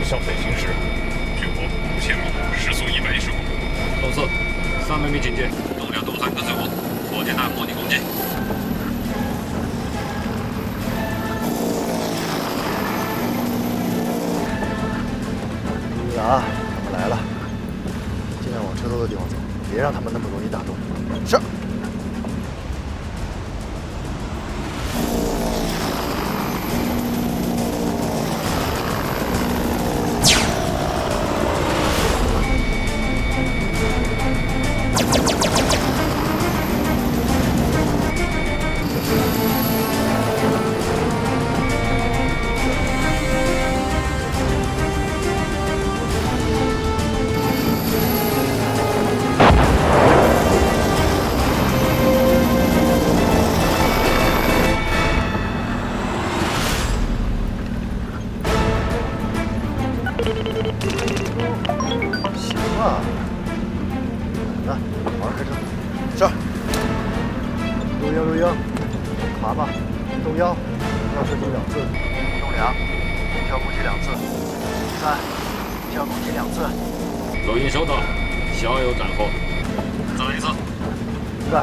向北行驶，距我5000米，时速115公里。老四，300米警戒，动2动3跟随我，火箭弹模拟攻击。注意啊，他们来了，尽量往车多的地方走，别让他们那么容易打中。是。行啊，来，好好开车。是。录音，麻吧，动1，要是动2次，动2，跳攻击2次，3，跳攻击2次。录音收到，加油战火。再来一次。明白。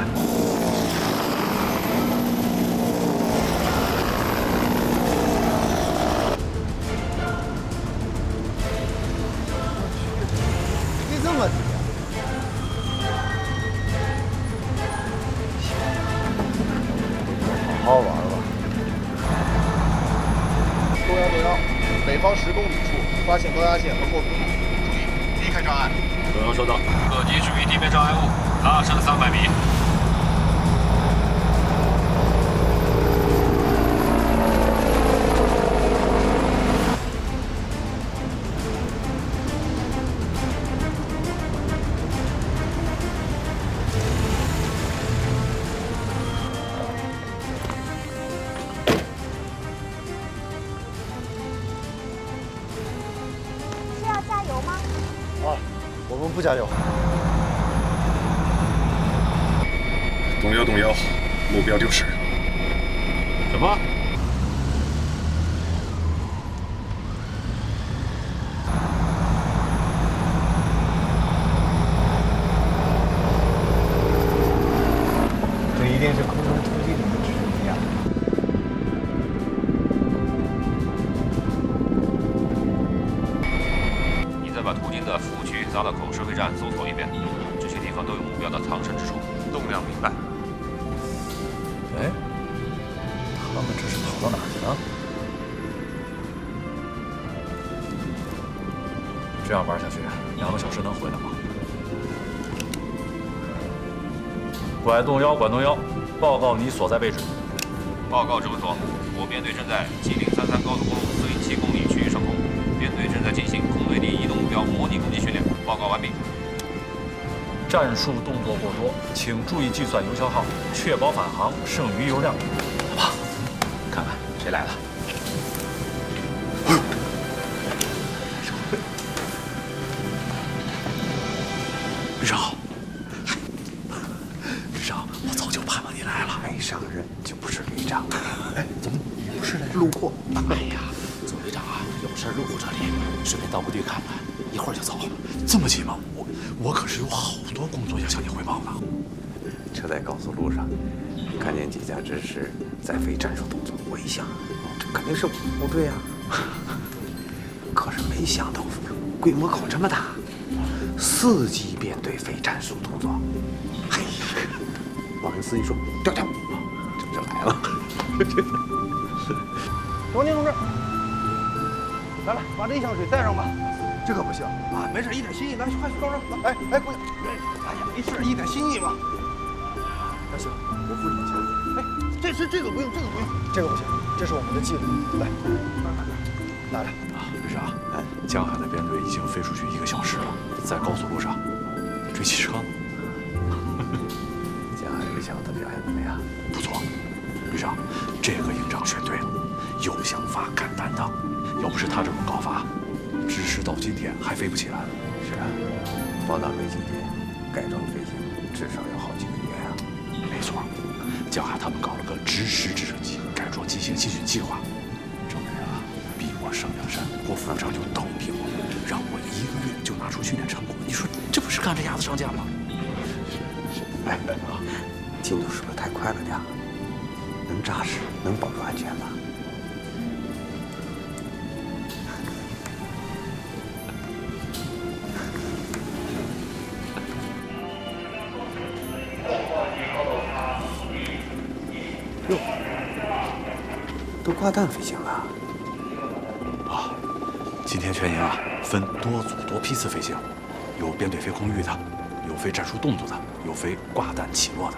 这么低啊！好好玩吧。东幺，北方10公里处发现高压线和后屏，注意避开障碍。东幺收到，各机注意地面障碍物，拉伸300米。加油吗？啊，我们不加油。动1，目标丢失。什么？这一定是空中突击里的指令呀。把途经的服务区、匝道口、收费站搜索一遍，这些地方都有目标的藏身之处。动量明白。哎，他们这是跑到哪儿去了？这样玩下去，2个小时能回来吗？管动1，报告你所在位置。报告指挥所，我编队正在7033高速公路417公里区域上空，编队正在进行空对地移动目标模拟攻击训练。报告完毕。战术动作过多，请注意计算油消耗，确保返航剩余油量。好吧，看看谁来了。旅长，旅长，我早就盼望你来了。爱上人就不是旅长。哎，怎么你不是来路过？哎呀，左旅长啊，有事路过这里，顺便到部队看看，一会儿就走。这么急吗？我可是有好多工作要向你汇报呢。车在高速路上，看见几架指示在非战术动作，我一想，这肯定是我们部队啊。可是没想到规模搞这么大，4级编队非战术动作。哎呀，我跟司机说调，这就来了。王宁同志，来，把这1箱水带上吧。这可不行啊，没事，一点心意，来，快去装上。哎，姑娘，哎呀，没事，一点心意嘛。那行，我付你钱。哎，这个不用，这个不行，这是我们的纪律。来，拿着。啊，旅长，江海的编队已经飞出去1个小时了，在高速路上追汽车。江海这小子表现怎么样？不错，旅长，这个营长选对了，有想法、敢担当。要不是他这种搞法，只是到今天还飞不起来。是啊，报道没几天，改装飞行至少要好几个月啊。没错，江海他们搞了个直升机改装机型新训计划，证明啊，比我了圣梁山，郭副长就倒逼我，让我1个月就拿出训练成果。你说这不是赶着鸭子上架吗？哎，进度是不是太快了点？能扎实，能保证安全吗？哟，都挂弹飞行了。啊，今天全营啊，分多组多批次飞行，有编队飞空域的，有飞战术动作的，有飞挂弹起落的。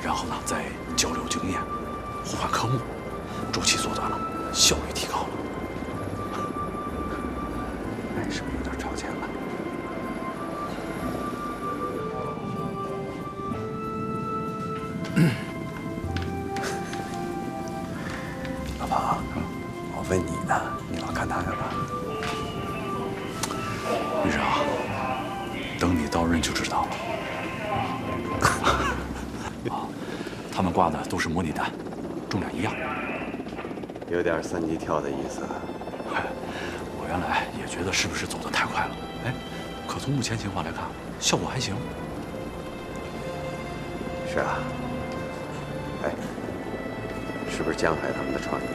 然后呢，再交流经验，互换科目，周期缩短了，效率提高了。哎，是不是有点超前了？老庞，我问你呢，你老看他干嘛？旅长，等你到任就知道了。啊，他们挂的都是模拟弹，重量一样。有点3级跳的意思。哎，我原来也觉得是不是走得太快了？哎，可从目前情况来看，效果还行。是啊。哎，是不是江海他们的创意呢？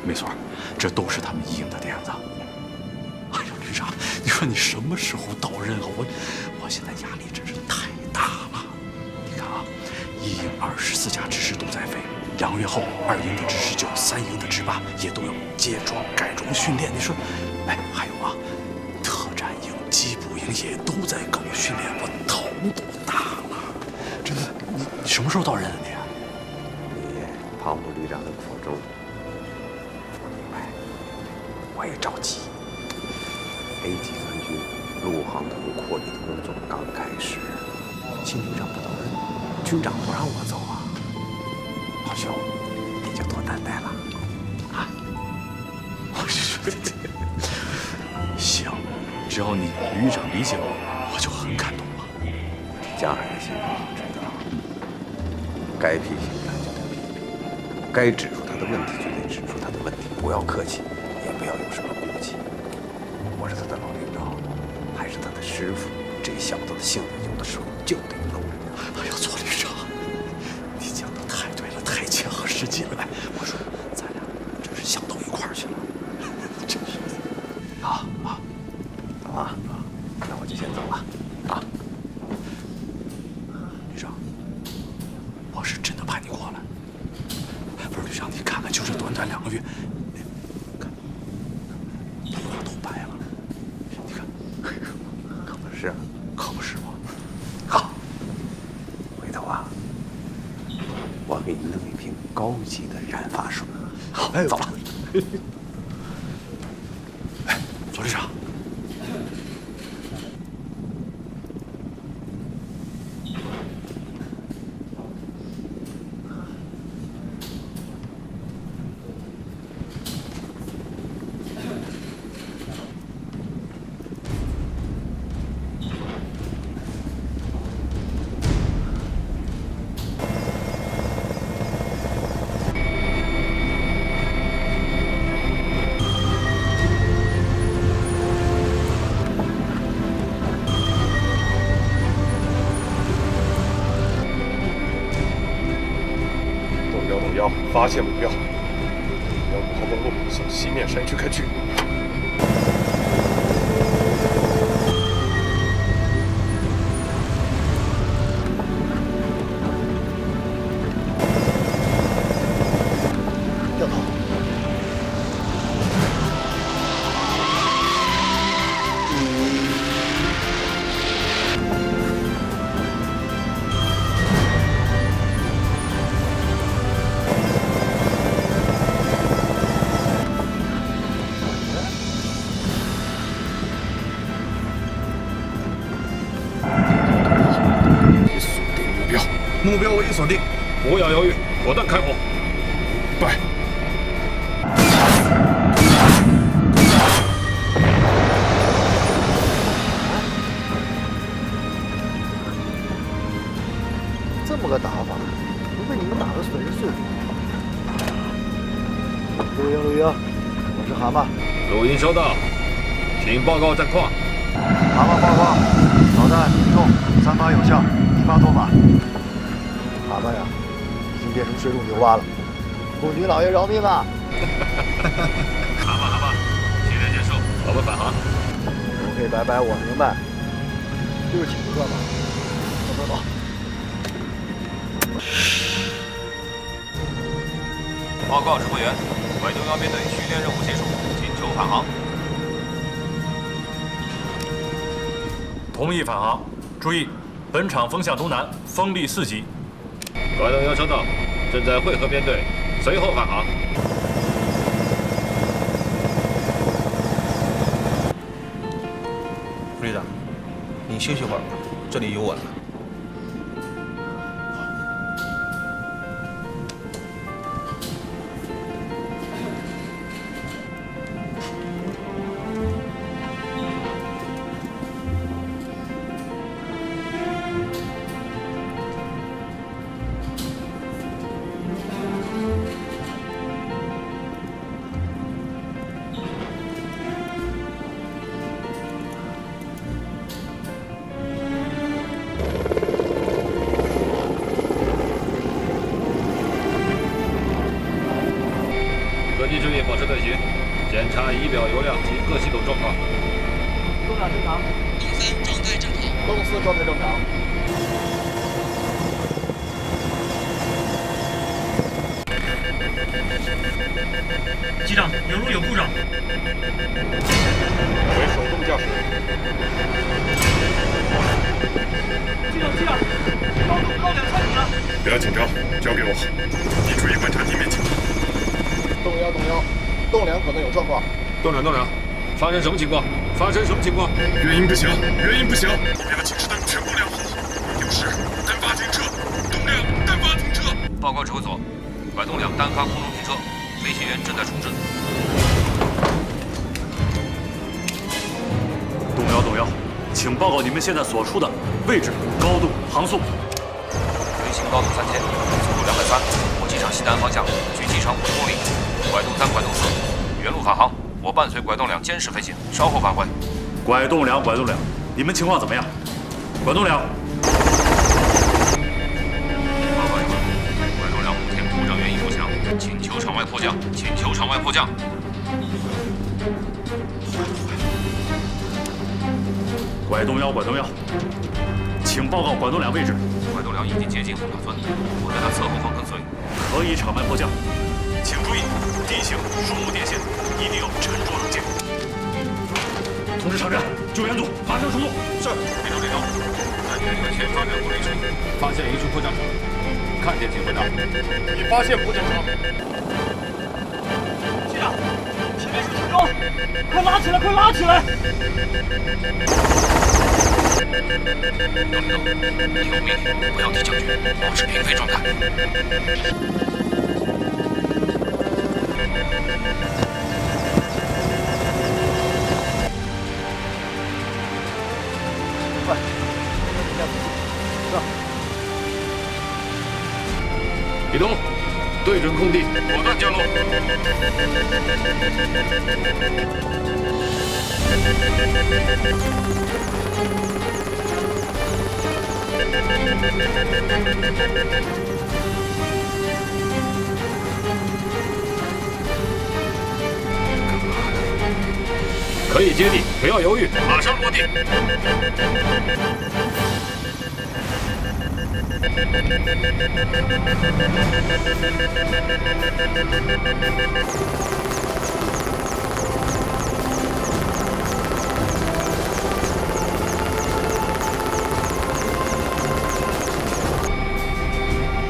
没错，这都是他们一营的点子。哎呀，旅长，你说你什么时候到任啊？我现在压力真是太大了。你看啊，一营24架直升都在飞，2个月后2营的直升9、3营的直8也都要接装改装训练。你说，哎，还有啊，特战营、机步营也都在搞训练，我头都大了。真的，你什么时候到任啊你？你庞部旅长的口中，哎，我也着急。A 集团军陆航图扩立的工作刚开始，新旅长不到任，军长不让我走啊。老兄，你就多担待了啊！行，只要你旅长理解我，我就很感动了。江海的心我知道，该批评他就得批评，该指出他的问题就得指出他的问题，不要客气，也不要有什么顾忌。我是他的老领导，还是他的师傅，这小子的性子有的时候就得露。哎呦，左旅长，你讲的太对了，太切合实际了。哎，我说咱俩真是想到一块儿去了，真是。啊，好啊，那我就先走了啊。旅长，我是真的怕你过来。不是旅长，你看看，就这短短2个月，看，头发都白了。你看，可不是，可不是吗？好，回头啊，我给你弄一瓶高级的染发水。好，走了。哎，左旅长。动摇，发现目标。目标5号公路向西面山区开去。掉头。已锁定目标，目标我已锁定，不要犹豫，果断开火。拜。这么个打法，不被你们打得粉身碎骨。录音，我是是蛤蟆。录音收到，请报告战况。蛤蟆报告，导弹命中，3发有效，1发脱靶。蛤蟆呀，已经变成水中牛蛙了。公军老爷饶命啊！蛤蟆，现在结束，我们返航。OK，拜拜，我明白。就是请不断吧。走。报告指挥员，拐东幺编队训练任务结束，请求返航。同意返航。注意，本场风向东南，风力4级。拐东幺收到，正在汇合编队，随后返航。副旅长，你休息会儿吧，这里有我了。各机注意保持队形，检查仪表油量及各系统状况。动量正常。动4状态正常。机长，有路有故障。为手动驾驶。机长，高粱穿你了。不要紧张，交给我。你注意观察地面情况。动1，栋梁可能有状况。栋梁，发生什么情况？原因不详，后面的警示灯全部亮红，有事单发停车。栋梁单发停车。报告指挥所，拐东2单发空中停车，飞行员正在处置。动1，请报告你们现在所处的位置、高度、航速。飞行高度3000，速度230，我机场西南方向，距机场50公里。拐东3、拐东4，原路返航。我伴随拐东2监视飞行，稍后返回。拐东2，你们情况怎么样？拐东2。报告指挥，拐东2目前故障原因不详，请求场外迫降。拐东1，请报告拐东2位置。拐东2已经接近红塔村，我在他侧后方跟随。可以场外迫降，请注意地形、树木、电线，一定要沉着冷静。通知场站，救援组马上出动。是，别动，在军队前方2公里处发现一处迫降场，看见请回答。已发现迫降场。机长，前面是空中，快拉起来！不要急将军，保持平飞状态。快，移动，对准空地，果断降落。可以接地，不要犹豫，马上落地。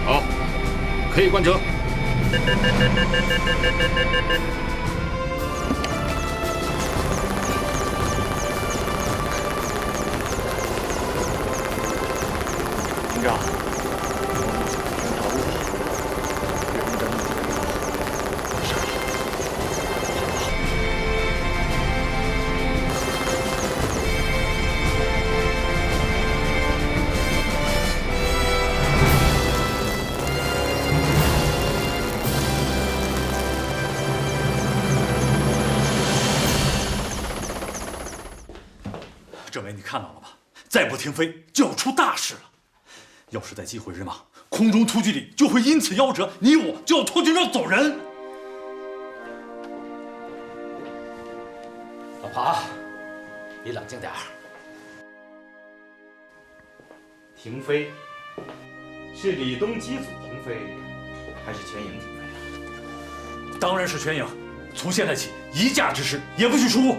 好，可以关车。营长，全逃路了，别人等你这边是。政委，你看到了吧？再不停飞就要出大事了。要是再机毁人亡，空中突击旅就会因此夭折，你我就要脱军装走人。老庞，你冷静点儿。停飞，是李东机组停飞，还是全营停飞啊？当然是全营。从现在起，一架之师也不许出误。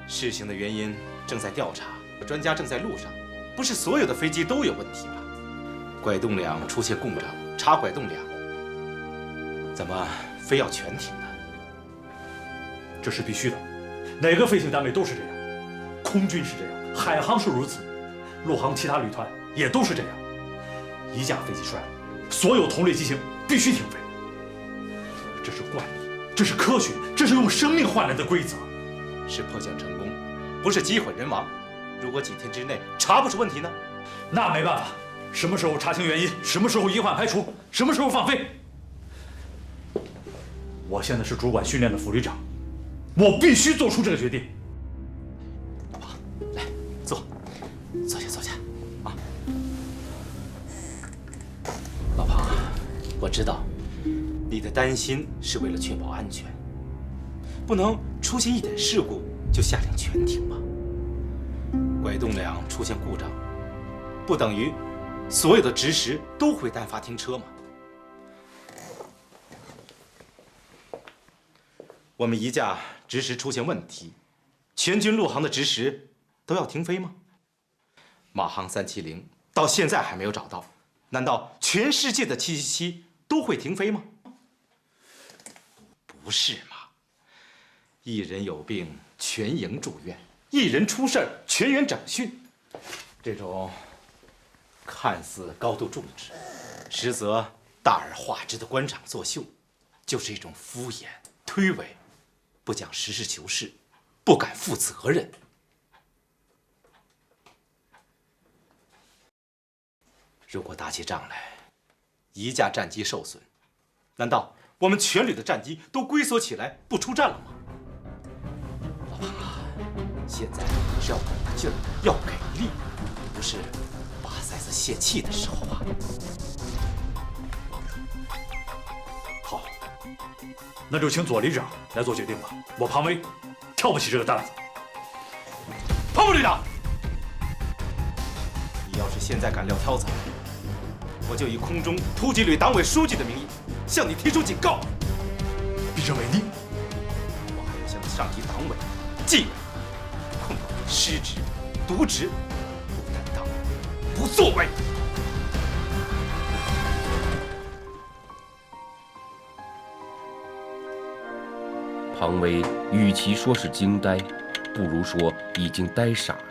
事情的原因正在调查，专家正在路上，不是所有的飞机都有问题吧？拐动梁出现故障，查拐动梁，怎么非要全停呢？这是必须的，哪个飞行单位都是这样，空军是这样，海航是如此，陆航其他旅团也都是这样。一架飞机摔了，所有同类机型必须停飞。这是惯例，这是科学，这是用生命换来的规则。是迫降成功，不是机毁人亡。如果几天之内查不出问题呢？那没办法，什么时候查清原因，什么时候隐患排除，什么时候放飞。我现在是主管训练的副旅长，我必须做出这个决定。老庞，来，坐下啊。老庞，我知道你的担心是为了确保安全，不能出现一点事故就下令全停吧？拐动梁出现故障，不等于所有的值时都会单发停车吗？我们一架值时出现问题，全军陆航的值时都要停飞吗？马航370到现在还没有找到，难道全世界的777都会停飞吗？不是嘛！一人有病，全营住院；一人出事儿，全员整训。这种看似高度重视，实则大而化之的官场作秀，就是一种敷衍、推诿，不讲实事求是，不敢负责任。如果打起仗来，一架战机受损，难道我们全旅的战机都龟缩起来不出战了吗？老庞啊，现在是要鼓劲儿，要给力，不是把塞子泄气的时候啊！好，那就请左旅长来做决定吧。我庞威挑不起这个担子。庞部旅长，你要是现在敢撂挑子，我就以空中突击旅党委书记的名义向你提出警告。毕政委，你，我还要向上级党委、纪委控告你失职、渎职、不担当、不作为。庞威与其说是惊呆，不如说已经呆傻了。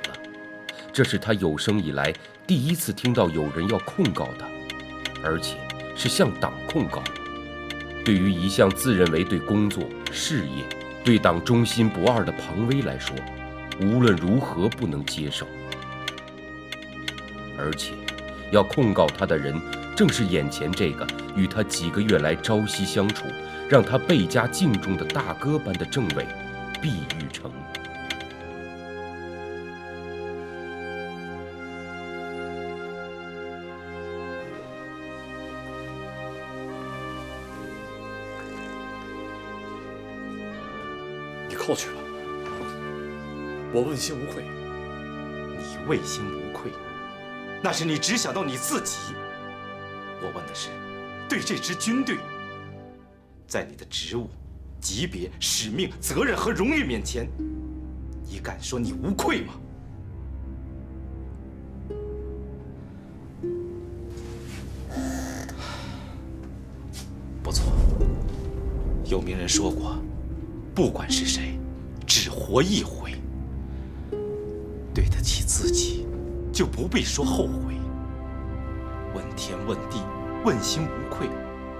这是他有生以来第一次听到有人要控告他，而且是向党控告。对于一向自认为对工作、事业、对党忠心不二的庞威来说，无论如何不能接受。而且，要控告他的人，正是眼前这个与他几个月来朝夕相处，让他倍加敬重的大哥般的政委毕玉成。你扣去吧，我问心无愧。你问心无愧，那是你只想到你自己。我问的是，对这支军队，在你的职务、级别、使命、责任和荣誉面前，你敢说你无愧吗？不错，有名人说过，不管是谁，只活一回。对得起自己，就不必说后悔。问天问地，问心无愧，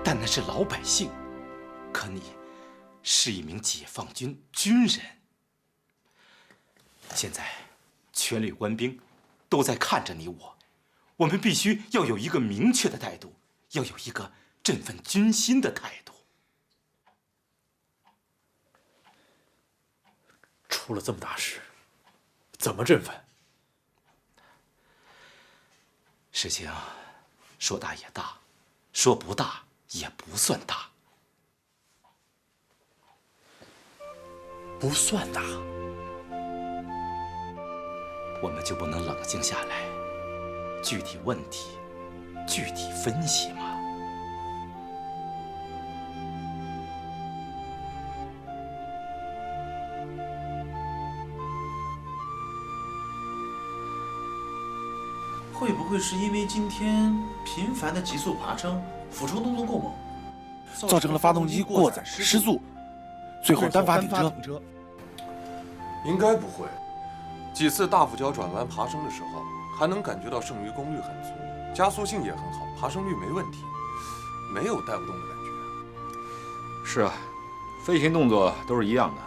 但那是老百姓。可你是一名解放军军人。现在，全旅官兵都在看着你我，我们必须要有一个明确的态度，要有一个振奋军心的态度。出了这么大事，怎么振奋？事情说大也大，说不大也不算大。不算大，我们就不能冷静下来，具体问题具体分析吗？会不会是因为今天频繁的急速爬升，俯冲动作过猛，造成了发动机过载失速，最后单发停车？应该不会。几次大俯角转弯爬升的时候，还能感觉到剩余功率很足，加速性也很好，爬升率没问题，没有带不动的感觉。是啊，飞行动作都是一样的，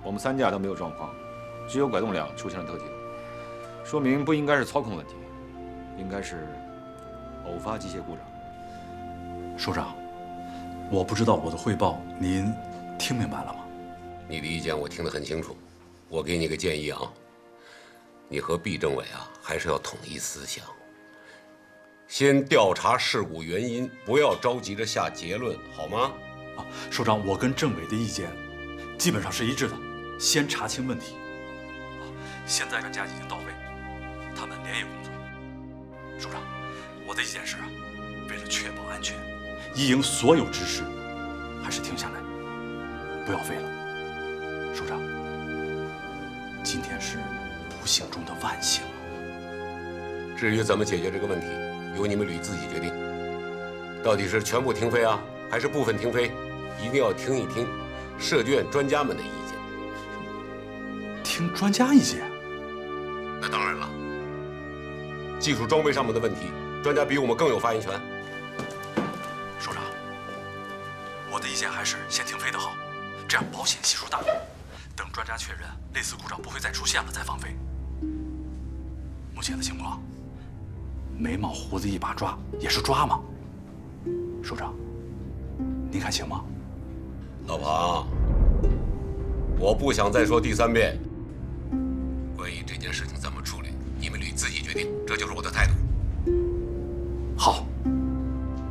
我们3架都没有状况，只有拐动梁出现了特警，说明不应该是操控问题，应该是偶发机械故障。首长，我不知道我的汇报您听明白了吗？你的意见我听得很清楚，我给你个建议啊，你和毕政委啊还是要统一思想，先调查事故原因，不要着急着下结论，好吗？啊，首长，我跟政委的意见基本上是一致的，先查清问题。现在专家已经到位，他们连夜工作。首长，我的意见是，为了确保安全，一营所有指示还是停下来，不要飞了。首长，今天是不幸中的万幸。至于怎么解决这个问题，由你们旅自己决定。到底是全部停飞啊，还是部分停飞？一定要听一听设计院专家们的意见。听专家意见？那当然了。技术装备上面的问题，专家比我们更有发言权。首长，我的意见还是先停飞的好，这样保险系数大。等专家确认类似故障不会再出现了，再放飞。目前的情况，眉毛胡子一把抓也是抓嘛。首长，您看行吗？老庞，我不想再说第3遍。关于这件事情怎么处理，你们旅自己决定，这就是我的态度。好，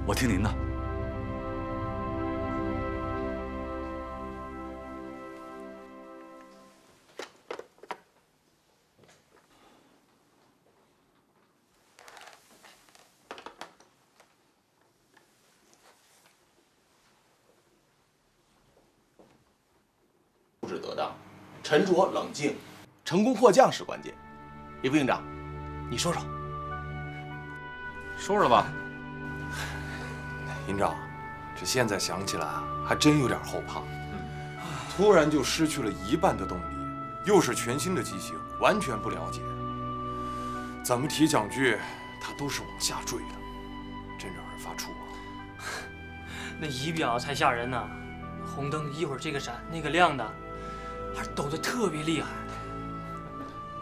我听您的。布置得当，沉着冷静，成功迫降是关键。李副营长，你说说。说说吧。营长，这现在想起来啊，还真有点后怕。突然就失去了一半的动力，又是全新的机型，完全不了解。怎么提桨具，它都是往下坠的，真让人发怵啊。那仪表才吓人呢，红灯一会儿这个闪那个亮的，还抖得特别厉害。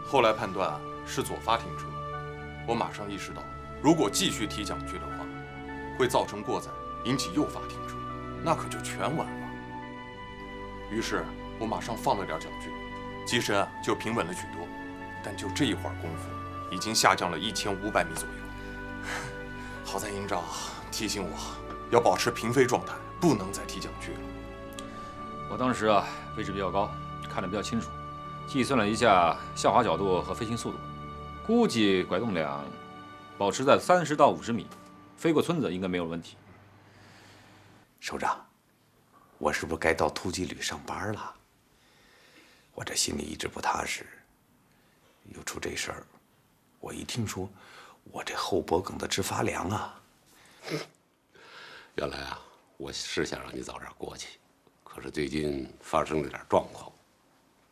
后来判断是左发停车，我马上意识到，如果继续提桨具的话，会造成过载，引起右发停车，那可就全完了。于是我马上放了点桨具，机身就平稳了许多。但就这一会儿功夫，已经下降了1500米左右。好在营长提醒我，要保持平飞状态，不能再提桨具了。我当时啊位置比较高，看得比较清楚，计算了一下下滑角度和飞行速度，估计拐动梁保持在30到50米，飞过村子应该没有问题。首长，我是不是该到突击旅上班了？我这心里一直不踏实，又出这事儿，我一听说，我这后脖梗子直发凉啊！原来啊，我是想让你早点过去，可是最近发生了点状况，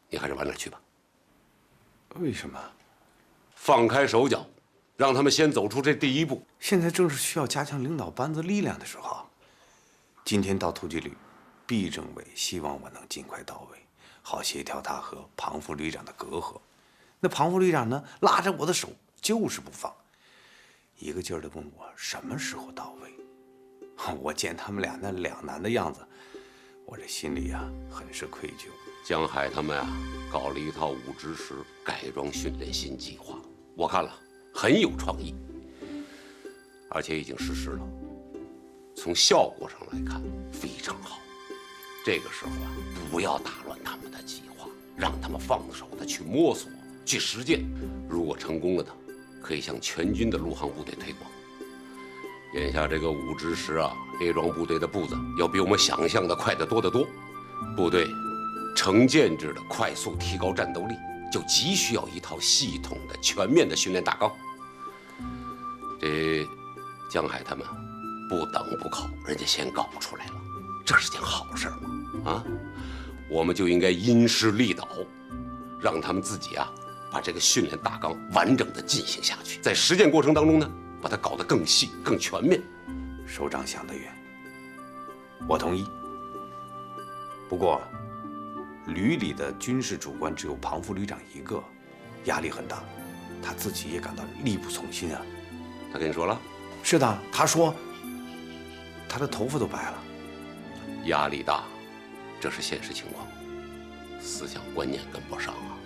你还是晚点去吧。为什么？放开手脚，让他们先走出这第一步。现在正是需要加强领导班子力量的时候。今天到突击旅，毕政委希望我能尽快到位，好协调他和庞副旅长的隔阂。那庞副旅长呢，拉着我的手就是不放，一个劲儿地问我什么时候到位。我见他们俩那两难的样子，我这心里啊很是愧疚。江海他们啊，搞了一套武职时改装训练新计划，我看了很有创意，而且已经实施了。从效果上来看，非常好。这个时候啊，不要打乱他们的计划，让他们放手的去摸索、去实践。如果成功了的，可以向全军的陆航部队推广。眼下这个武职时啊，列装部队的步子要比我们想象的快得多得多。部队成建制的快速提高战斗力，就急需要一套系统的、全面的训练大纲。这江海他们不等不考，人家先搞出来了，这是件好事嘛？啊，我们就应该因势利导，让他们自己啊把这个训练大纲完整的进行下去，在实践过程当中呢，把它搞得更细、更全面。首长想得远，我同意。不过，旅里的军事主官只有庞副旅长一个，压力很大，他自己也感到力不从心啊。他跟你说了？是的，他说他的头发都白了。压力大，这是现实情况，思想观念跟不上啊，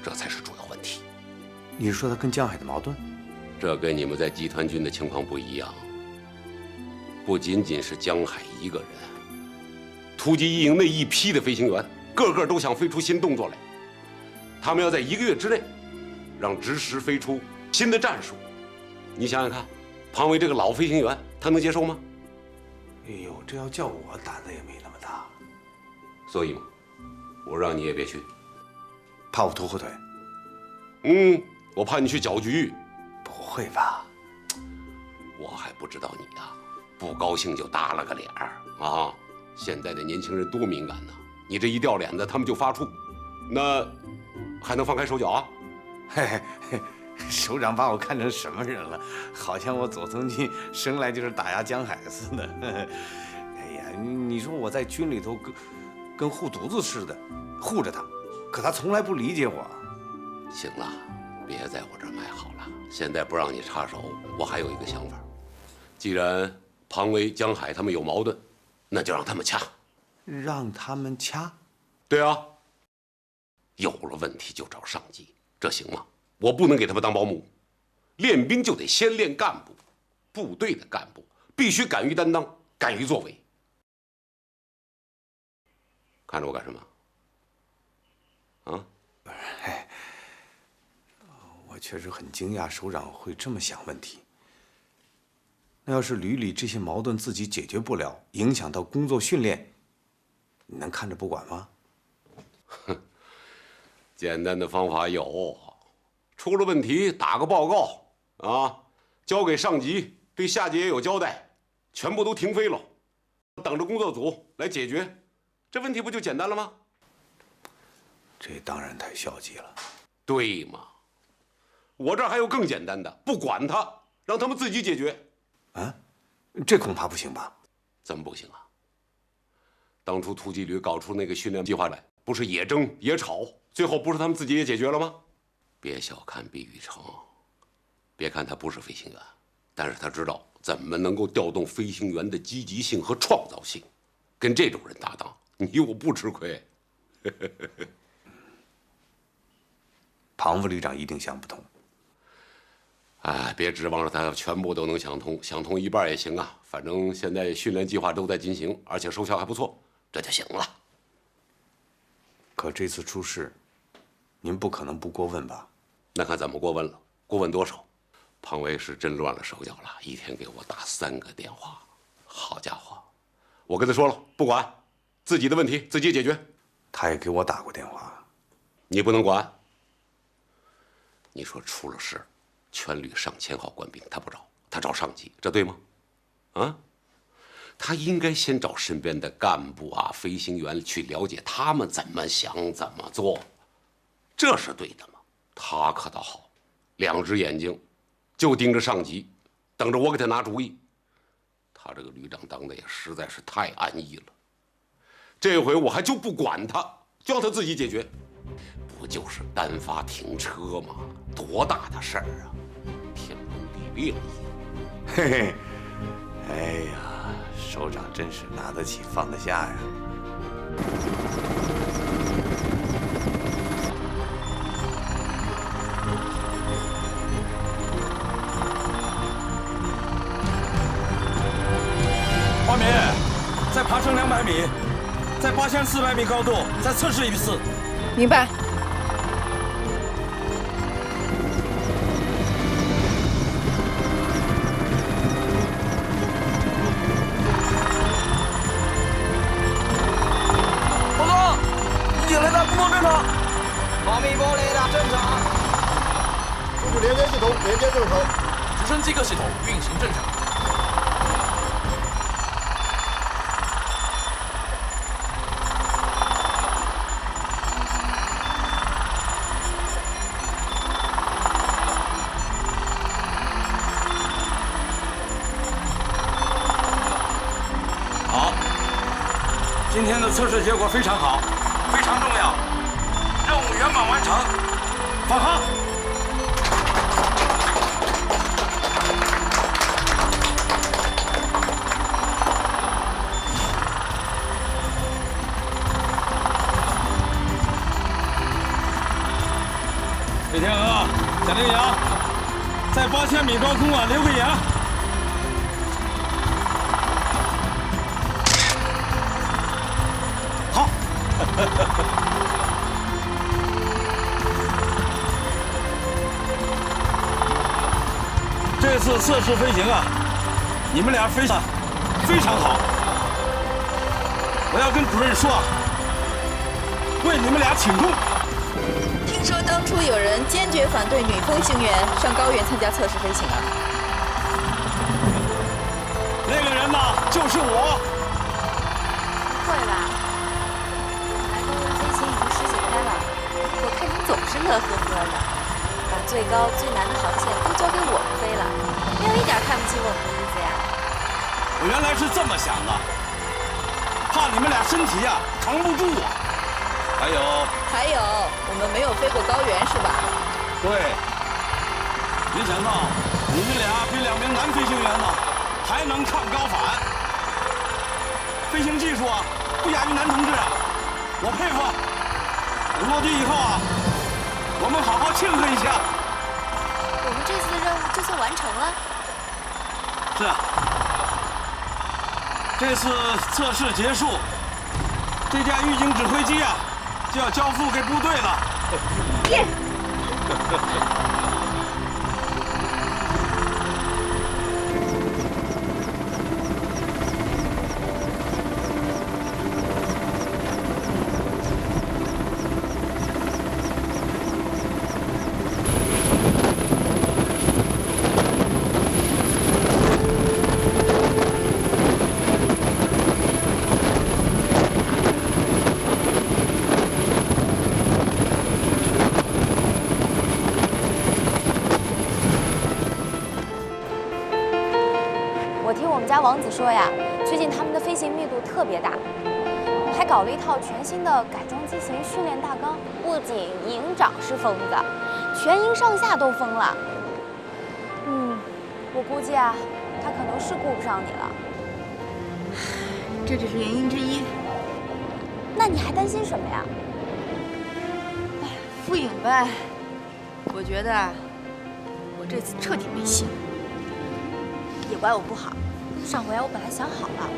这才是主要问题。你是说他跟江海的矛盾？这跟你们在集团军的情况不一样，不仅仅是江海一个人，突击一营那一批的飞行员，个个都想飞出新动作来。他们要在1个月之内，让直时飞出新的战术。你想想看，庞维这个老飞行员，他能接受吗？哎呦，这要叫我，胆子也没那么大。所以嘛，我让你也别去，怕我拖后腿。我怕你去搅局。不会吧？我还不知道你呢，不高兴就耷拉个脸儿啊！现在的年轻人多敏感呢，你这一掉脸子，他们就发怵，那还能放开手脚啊？嘿嘿嘿，首长把我看成什么人了？好像我左宗进生来就是打压江海似的。哎呀，你说我在军里头跟护犊子似的，护着他，可他从来不理解我。行了，别在我这儿卖好了，现在不让你插手，我还有一个想法。既然庞维、江海他们有矛盾，那就让他们掐。让他们掐？对啊，有了问题就找上级，这行吗？我不能给他们当保姆。练兵就得先练干部，部队的干部必须敢于担当，敢于作为。看着我干什么？啊？我确实很惊讶，首长会这么想问题。那要是旅里这些矛盾自己解决不了，影响到工作训练，你能看着不管吗？哼，简单的方法有，出了问题打个报告啊，交给上级，对下级也有交代，全部都停飞了，等着工作组来解决，这问题不就简单了吗？这当然太消极了。对嘛，我这儿还有更简单的，不管他，让他们自己解决。啊，这恐怕不行吧？怎么不行啊？当初突击旅搞出那个训练计划来，不是也争也吵，最后不是他们自己也解决了吗？别小看毕宇成，别看他不是飞行员，但是他知道怎么能够调动飞行员的积极性和创造性。跟这种人搭档，你我不吃亏。庞副旅长一定想不通。哎，别指望着他全部都能想通，想通一半也行啊。反正现在训练计划都在进行，而且收效还不错，这就行了。可这次出事，您不可能不过问吧？那看怎么过问了，过问多少？庞维是真乱了手脚了，一天给我打3个电话。好家伙，我跟他说了，不管，自己的问题自己解决。他也给我打过电话，你不能管。你说出了事，全旅上千号官兵他不找，他找上级，这对吗？啊，他应该先找身边的干部啊、飞行员去了解他们怎么想、怎么做，这是对的吗？他可倒好，2只眼睛就盯着上级，等着我给他拿主意。他这个旅长当的也实在是太安逸了。这回我还就不管他，就让他自己解决。不就是单发停车吗？多大的事儿啊！天崩地裂了一样。嘿嘿，哎呀，首长真是拿得起放得下呀。花明，再爬升200米，在8400米高度再测试一次。明白。报告，引来的工作正常。保密玻璃的正常。数据连接系统连接正常。直升机各系统运行正常。 好，今天的测试结果非常好，非常重要，任务圆满完成，放航。魏天鹅、贾令阳，在8000米高空留个眼。 这次测试飞行啊，你们俩飞得非常好。我要跟主任说，为你们俩请功。听说当初有人坚决反对女飞行员上高原参加测试飞行啊？那个人呢，就是我。会吧？ 我看您总是乐呵呵的，把最高最难的航线都交给我们飞了，没有一点看不起我们的意思呀。我原来是这么想的，怕你们俩身体呀扛不住啊。还有，我们没有飞过高原是吧？对。没想到你们俩比2名男飞行员呢还能抗高反，飞行技术啊不亚于男同志啊，我佩服。 落地以后啊，我们好好庆贺一下。我们这次的任务就算完成了。是啊，这次测试结束，这架预警指挥机啊就要交付给部队了。耶！王子说呀，最近他们的飞行密度特别大，还搞了一套全新的改装机型训练大纲。不仅营长是疯子，全营上下都疯了。我估计啊，他可能是顾不上你了。这只是原因之一。那你还担心什么呀？复影呗。我觉得我这次彻底没戏了。也怪我不好。 上回我本来想好了，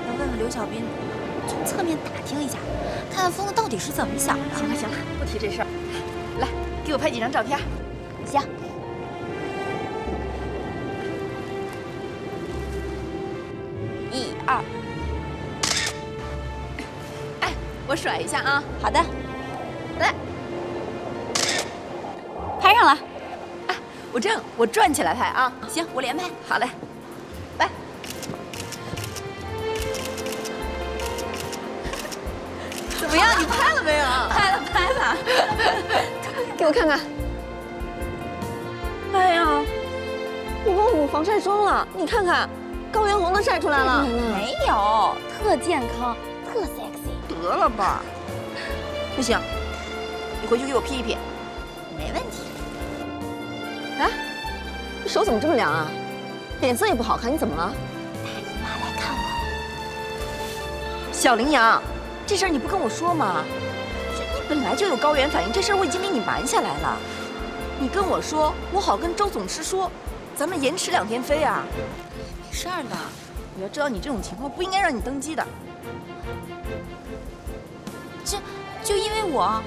要问问刘小斌，从侧面打听一下，看看疯子到底是怎么想的。行了行了，不提这事儿。来，给我拍几张照片。行。1、2。哎，我甩一下啊。好的。来，拍上了。哎，我转起来拍啊。行，我连拍。好嘞。 来，怎么样？你拍了没有？拍了。给我看看。哎呀，我忘了补防晒霜了。你看看，高原红都晒出来了。没有，特健康，特 sexy。得了吧。不行，你回去给我 P 一 P。没问题。哎，你手怎么这么凉啊？ 脸色也不好看，你怎么了？大姨妈来看我。小羚羊，这事儿你不跟我说吗？你本来就有高原反应，这事儿我已经给你瞒下来了。你跟我说，我好跟周总师说，咱们延迟2天飞啊。没事儿的，我要知道你这种情况，不应该让你登机的。就因为我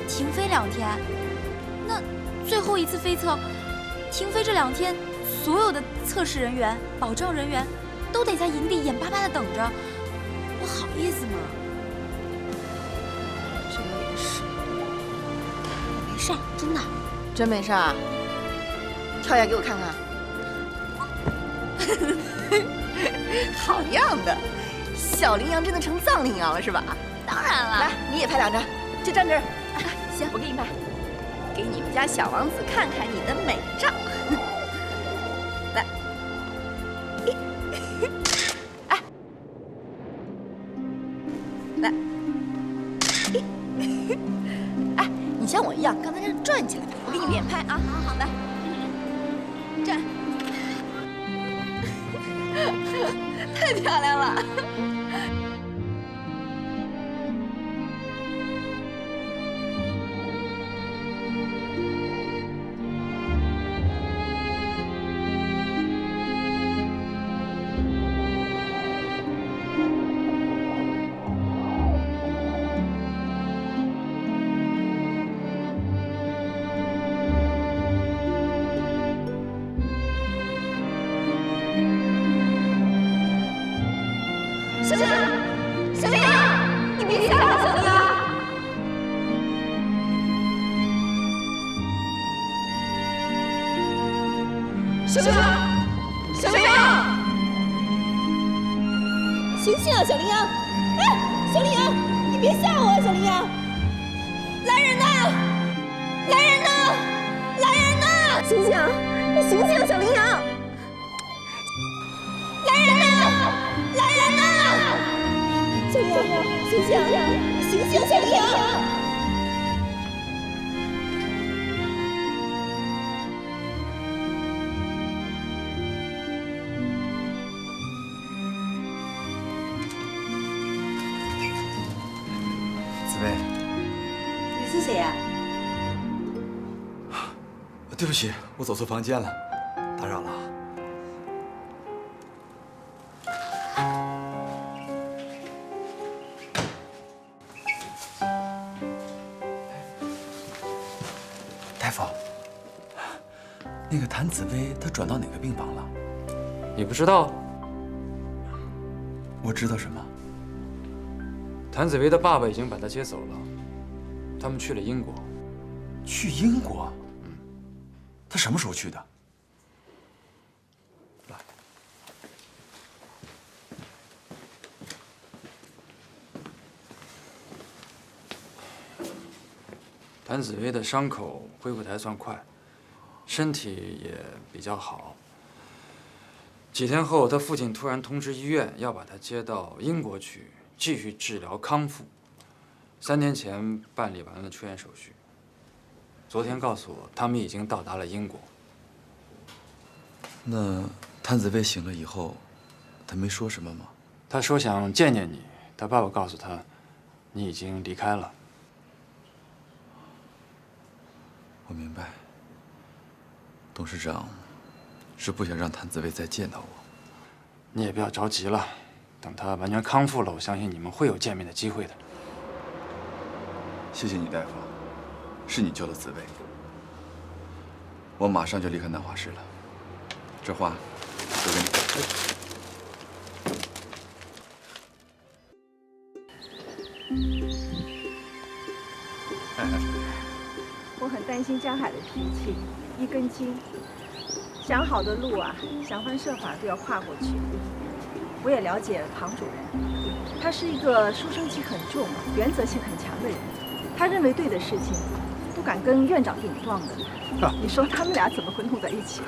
停飞2天，那最后一次飞测停飞这2天，所有的测试人员、保障人员都得在营地眼巴巴的等着，我好意思吗？这也是，没事儿，真的，真没事儿。跳下给我看看。好样的，小羚羊真的成藏羚羊了是吧？当然了。来，你也拍2张，就站这儿。行，我给你拍，给你们家小王子看看你的美照。来，哎，来，哎，你像我一样，刚才这样转起来，我给你连拍啊。好，来，站，太漂亮了。小羚羊，你别吓我，小羚羊！小羚羊，小羚羊，醒醒啊，小羚羊！哎，小羚羊，你别吓我啊，小羚羊！来人呐！来人呐！来人呐！醒醒，你醒醒啊，小羚羊！来人呐！来人呐！小羚羊，醒醒，醒醒，小羚羊！紫薇，你是谁呀？对不起，我走错房间了，打扰了。大夫，那个谭紫薇她转到哪个病房了？你不知道？我知道什么？谭紫薇的爸爸已经把她接走了，他们去了英国。去英国？他什么时候去的？谭紫薇的伤口恢复得还算快，身体也比较好。几天后，他父亲突然通知医院要把他接到英国去继续治疗康复。3天前办理完了出院手续，昨天告诉我他们已经到达了英国。那谭紫薇醒了以后，她没说什么吗？他说想见见你，他爸爸告诉他，你已经离开了。我明白，董事长是不想让谭紫薇再见到我。你也不要着急了，等他完全康复了，我相信你们会有见面的机会的。谢谢你，大夫，是你救了紫薇。我马上就离开南华市了，这话就跟你。我很担心江海的脾气，一根筋，想好的路啊，想方设法都要跨过去。我也了解庞主任，他是一个书生气很重、原则性很强的人，他认为对的事情，不敢跟院长顶撞的。你说他们俩怎么会弄在一起？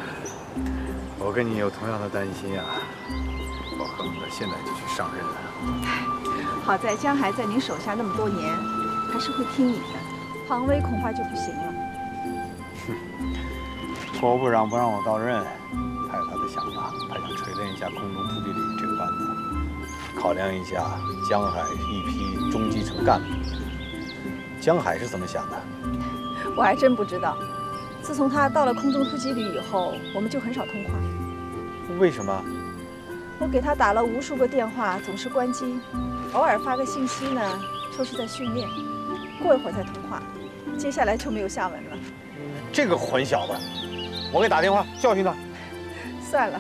我跟你有同样的担心啊，我恨不得现在就去上任了。好在江海在您手下那么多年，还是会听你的。庞威恐怕就不行了。郭部长不让我到任，他有他的想法，他想锤炼一下空中突地领这个班子，考量一下江海一批中基层干部。江海是怎么想的？我还真不知道。自从他到了空中突击旅以后，我们就很少通话。为什么？我给他打了无数个电话，总是关机，偶尔发个信息呢，说是在训练，过一会儿再通话，接下来就没有下文了。这个混小子，我给打电话教训他。算了，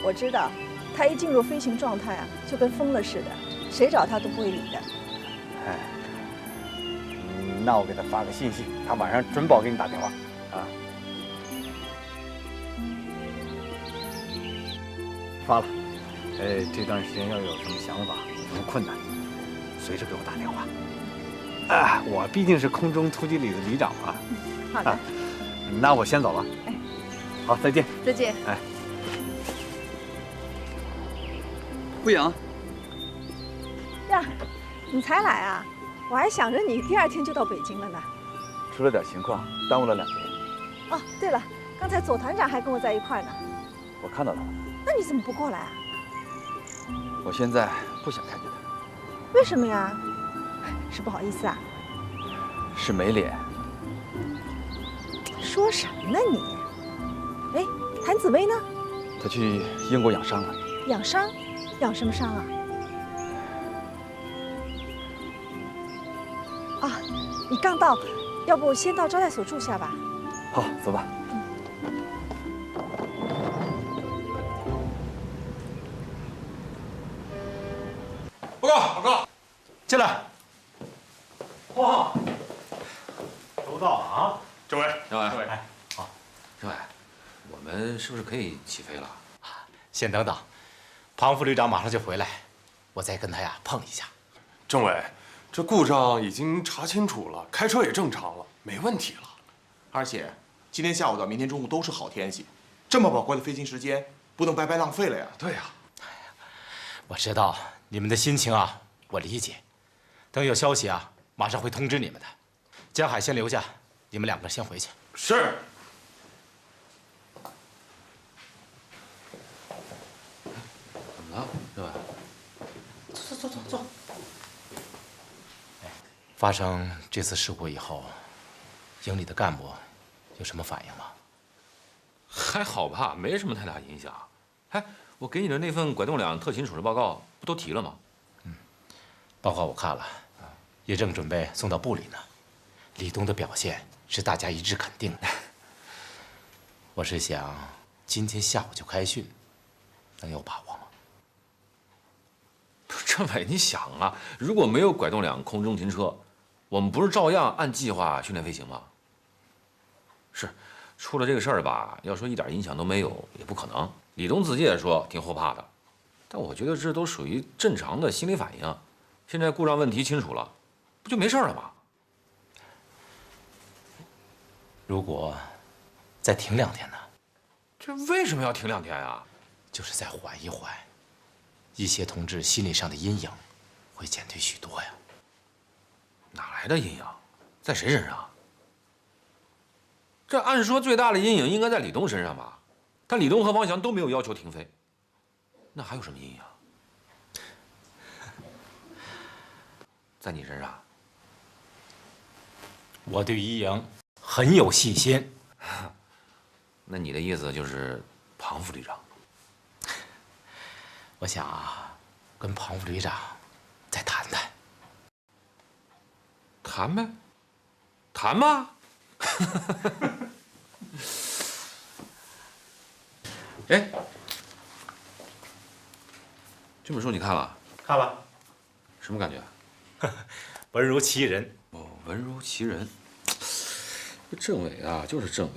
我知道，他一进入飞行状态啊，就跟疯了似的，谁找他都不会理的。哎，那我给他发个信息，他晚上准保给你打电话啊。发了。这段时间要有什么想法、有什么困难，随时给我打电话。啊，我毕竟是空中突击旅的旅长嘛。好的。那我先走了。哎，好，再见。再见。哎，顾阳。呀，你才来啊？我还想着你第2天就到北京了呢。出了点情况，耽误了2天。哦，对了，刚才左团长还跟我在一块呢。我看到他了。那你怎么不过来啊？我现在不想看见他。为什么呀？是不好意思啊？是没脸。说什么呢你？哎，谭紫薇呢？他去英国养伤了。养伤？养什么伤啊？啊，你刚到，要不先到招待所住下吧？好，走吧。报告，进来。哇，都到了啊！政委，政委，哎，好，政委，我们是不是可以起飞了？先等等，庞副旅长马上就回来，我再跟他呀碰一下。政委，这故障已经查清楚了，开车也正常了，没问题了。而且今天下午到明天中午都是好天气，这么宝贵的飞行时间不能白白浪费了呀。对呀。我知道你们的心情啊，我理解。等有消息啊，马上会通知你们的。江海先留下，你们2个先回去。是。怎么了，政委？坐。发生这次事故以后，营里的干部有什么反应吗？还好吧，没什么太大影响。哎，我给你的那份拐洞两特勤处置报告不都提了吗？报告我看了，也正准备送到部里呢。李东的表现是大家一致肯定的。我是想今天下午就开训，能有把握吗？政委，你想啊，如果没有拐洞两空中停车，我们不是照样按计划训练飞行吗？是，出了这个事儿吧，要说一点影响都没有，也不可能。李东自己也说挺后怕的，但我觉得这都属于正常的心理反应。现在故障问题清楚了，不就没事了吗？如果再停2天呢？这为什么要停2天啊？就是再缓一缓，一些同志心理上的阴影会减退许多呀。哪来的阴影？在谁身上？这按说最大的阴影应该在李东身上吧？但李东和王翔都没有要求停飞，那还有什么阴影？在你身上？我对于营很有信心。那你的意思就是庞副旅长？我想啊，跟庞副旅长再谈谈。谈呗，谈吧。哎，这本书你看了？看了。什么感觉？文如其人。哦，文如其人。这政委啊，就是政委，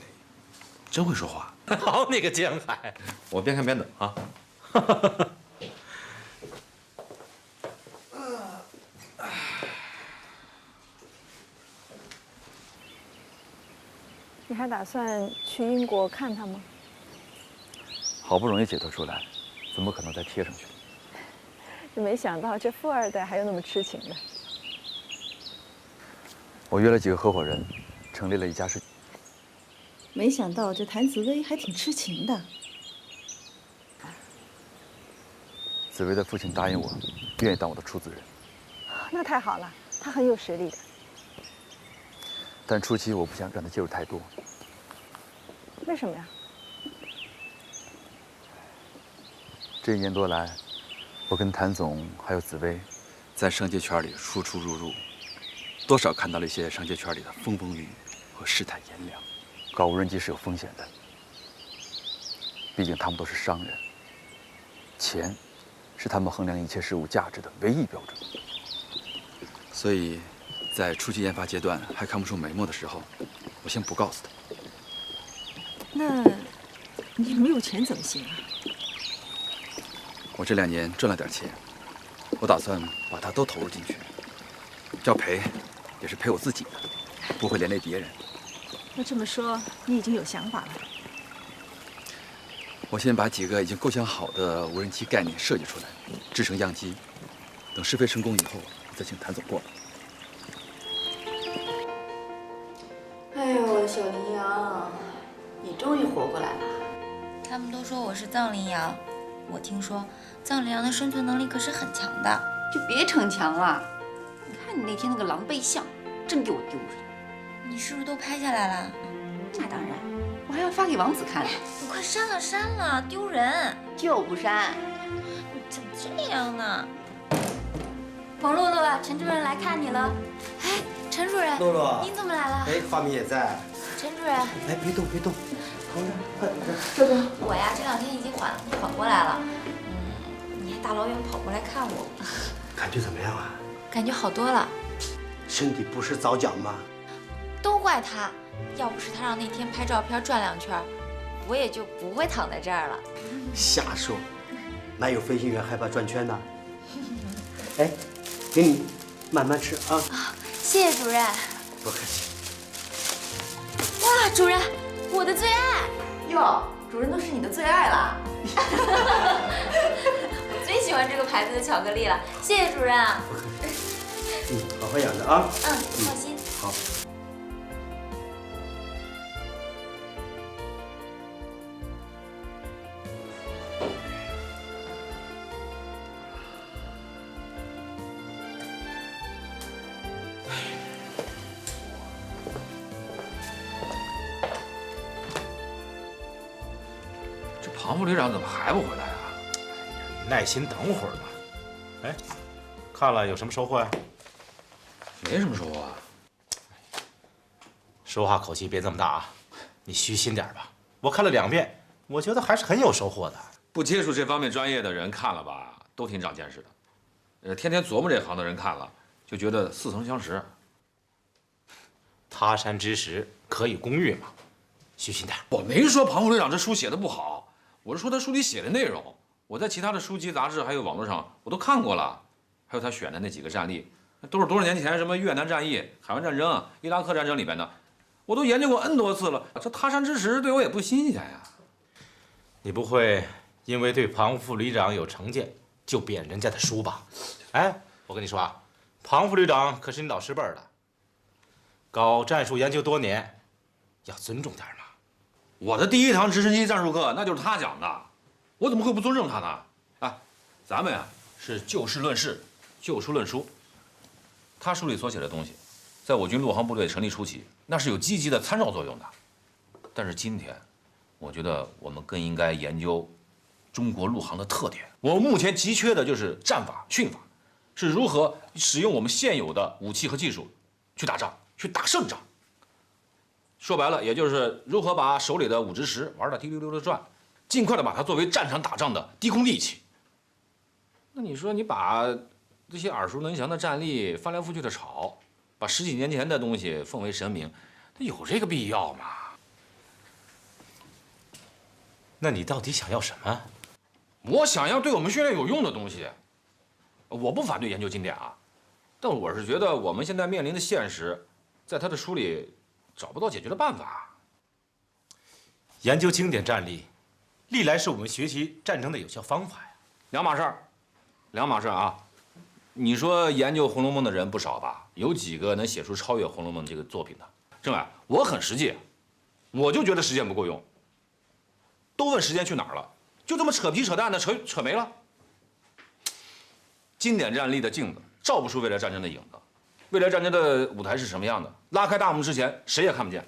真会说话。好，那个江海，我边看边等啊。你还打算去英国看他吗？好不容易解脱出来，怎么可能再贴上去？就没想到这富二代还有那么痴情的。我约了几个合伙人，成立了一家是。没想到这谭紫薇还挺痴情的。紫薇的父亲答应我，愿意当我的出资人。那太好了，他很有实力的。但初期我不想让他介入太多。为什么呀？这1年多来，我跟谭总还有紫薇，在商界圈里出出入入，多少看到了一些商界圈里的风风雨雨和世态炎凉。搞无人机是有风险的，毕竟他们都是商人，钱是他们衡量一切事物价值的唯一标准。所以，在初期研发阶段还看不出眉目的时候，我先不告诉他。那你没有钱怎么行啊？我这2年赚了点钱，我打算把它都投入进去。要赔，也是赔我自己的，不会连累别人。那这么说，你已经有想法了？我先把几个已经构想好的无人机概念设计出来，制成样机。等试飞成功以后，我再请谭总过来。哎呦，我的小羚羊，你终于活过来了。他们都说我是藏羚羊，我听说藏羚羊的生存能力可是很强的。就别逞强了，你看你那天那个狼狈相，真给我丢人。你是不是都拍下来了？那当然，我还要发给王子看呢。你快删了，删了，丢人！就不删。你怎么这样呢？彭露露，陈主任来看你了。哎，陈主任，露露，您怎么来了？哎，花米也在。陈主任，哎，别动，别动，躺着，快点。周周，我呀这2天已经缓过来了。你还大老远跑过来看我，感觉怎么样啊？感觉好多了。身体不是早讲吗？都怪他，要不是他让那天拍照片转2圈，我也就不会躺在这儿了。瞎说，哪有飞行员害怕转圈呢？哎，给你慢慢吃啊。谢谢主任。不客气。哇，主任，我的最爱。哟，主任都是你的最爱了。我最喜欢这个牌子的巧克力了，谢谢主任。好好养着啊。放心。好。庞副旅长怎么还不回来啊？耐心等会儿吧。哎，看了有什么收获呀？没什么收获啊。说话口气别这么大啊！你虚心点吧。我看了2遍，我觉得还是很有收获的。不接触这方面专业的人看了吧，都挺长见识的。天天琢磨这行的人看了，就觉得似曾相识。他山之石，可以攻玉嘛。虚心点。我没说庞副旅长这书写的不好。我是说他书里写的内容，我在其他的书籍、杂志还有网络上我都看过了，还有他选的那几个战例，都是多少年前什么越南战役、海湾战争、伊拉克战争里边的，我都研究过 N 多次了。这他山之石对我也不新鲜呀。你不会因为对庞副旅长有成见就贬人家的书吧？哎，我跟你说啊，庞副旅长可是你老师辈的，搞战术研究多年，要尊重点嘛。我的第1堂直升机战术课那就是他讲的，我怎么会不尊重他呢？啊，咱们呀是就事论事，就书论书。他书里所写的东西，在我军陆航部队成立初期，那是有积极的参照作用的。但是今天，我觉得我们更应该研究中国陆航的特点。我们目前急缺的就是战法、训法，是如何使用我们现有的武器和技术去打仗，去打胜仗。说白了，也就是如何把手里的5直10玩得滴溜溜的转，尽快的把它作为战场打仗的低空利器。那你说你把这些耳熟能详的战例翻来覆去的炒，把10几年前的东西奉为神明，它有这个必要吗？那你到底想要什么？我想要对我们训练有用的东西。我不反对研究经典啊，但我是觉得我们现在面临的现实，在他的书里找不到解决的办法。研究经典战例，历来是我们学习战争的有效方法呀。两码事儿，两码事儿啊！你说研究《红楼梦》的人不少吧？有几个能写出超越《红楼梦》这个作品的？政委，我很实际，我就觉得时间不够用。都问时间去哪儿了，就这么扯皮扯淡的扯没了。经典战例的镜子，照不出未来战争的影子。未来战争的舞台是什么样的？拉开大幕之前，谁也看不见。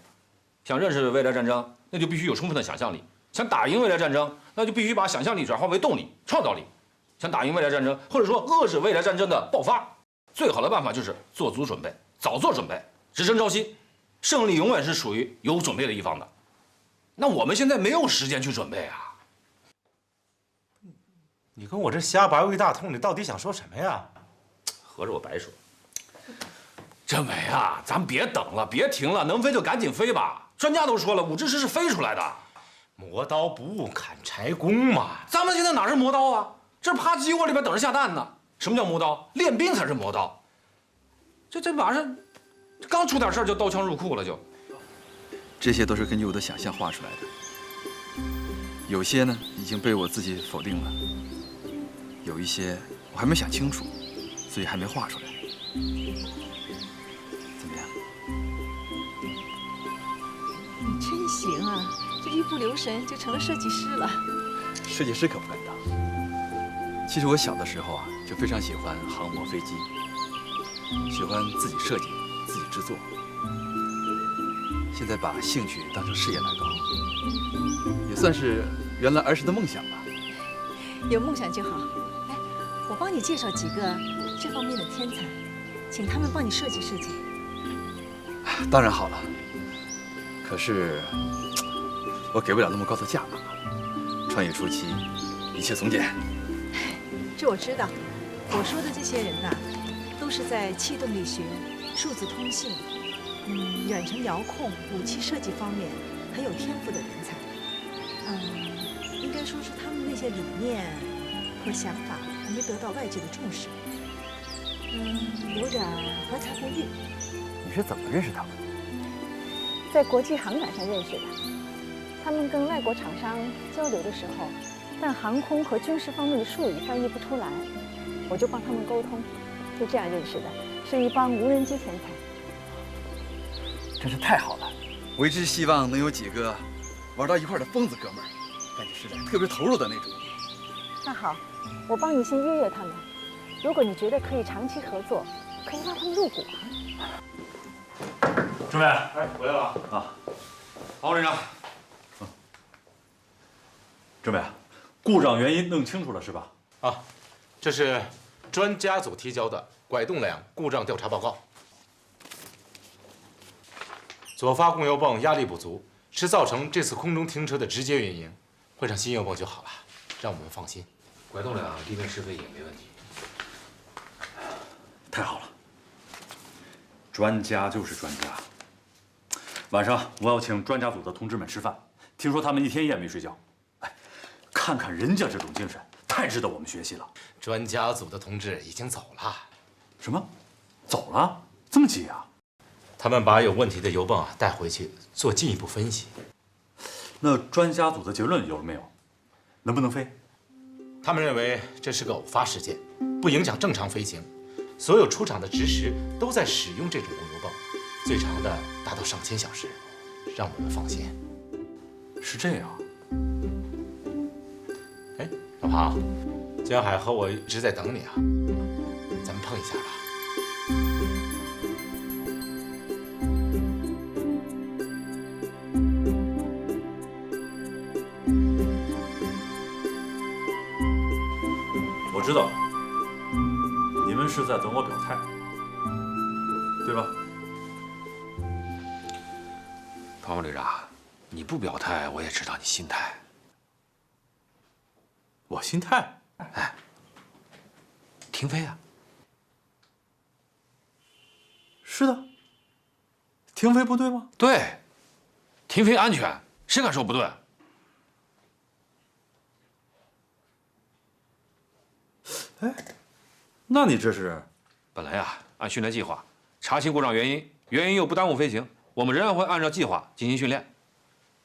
想认识未来战争，那就必须有充分的想象力；想打赢未来战争，那就必须把想象力转化为动力、创造力。想打赢未来战争，或者说遏制未来战争的爆发，最好的办法就是做足准备，早做准备，直升朝夕。胜利永远是属于有准备的一方的。那我们现在没有时间去准备啊！你跟我这瞎拔一大通，你到底想说什么呀？合着我白说。政委啊，咱别等了，别停了，能飞就赶紧飞吧。专家都说了，五之师是飞出来的。磨刀不误砍柴工嘛。咱们现在哪是磨刀啊？这是趴鸡窝里边等着下蛋呢。什么叫磨刀？练兵才是磨刀。这马上刚出点事儿就刀枪入库了就。这些都是根据我的想象画出来的，有些呢已经被我自己否定了，有一些我还没想清楚，所以还没画出来。怎么样？你真行啊，这一不留神就成了设计师了。设计师可不敢当。其实我小的时候啊，就非常喜欢航模飞机，喜欢自己设计、自己制作。现在把兴趣当成事业来搞，也算是圆了儿时的梦想吧。有梦想就好。哎，我帮你介绍几个这方面的天才，请他们帮你设计设计。当然好了，可是我给不了那么高的价码。创业初期，一切从简。这我知道，我说的这些人呐，都是在气动力学、数字通信、远程遥控、武器设计方面很有天赋的人才。应该说是他们那些理念和想法还没得到外界的重视，有点怀才不遇。你是怎么认识他们的？在国际航展上认识的。他们跟外国厂商交流的时候，但航空和军事方面的术语翻译不出来，我就帮他们沟通，就这样认识的，是一帮无人机天才。真是太好了！我一直希望能有几个玩到一块的疯子哥们儿，干起事来特别投入的那种。那好，我帮你先约约他们。如果你觉得可以长期合作，可以让他们入股啊。政委，哎，回来了啊！黄队长。政委，故障原因弄清楚了是吧？啊，这是专家组提交的拐动梁故障调查报告。左发供油泵压力不足是造成这次空中停车的直接原因，换上新油泵就好了，让我们放心。拐动梁地面试飞也没问题。太好了，专家就是专家。晚上我要请专家组的同志们吃饭，听说他们一天夜没睡觉。看看人家这种精神，太值得我们学习了。专家组的同志已经走了。什么？走了？这么急啊？他们把有问题的油泵带回去做进一步分析。那专家组的结论有了没有？能不能飞？他们认为这是个偶发事件，不影响正常飞行。所有出厂的直时都在使用这种供油泵，最长的达到上千小时，让我们放心。是这样。哎，老庞，江海和我一直在等你啊，咱们碰一下吧。我知道，你们是在等我表态，对吧？庞副队长，你不表态，我也知道你心态。我心态？哎，停飞啊！是的，停飞不对吗？对，停飞安全，谁敢说不对？哎，那你这是？本来啊，按训练计划查清故障原因又不耽误飞行，我们仍然会按照计划进行训练。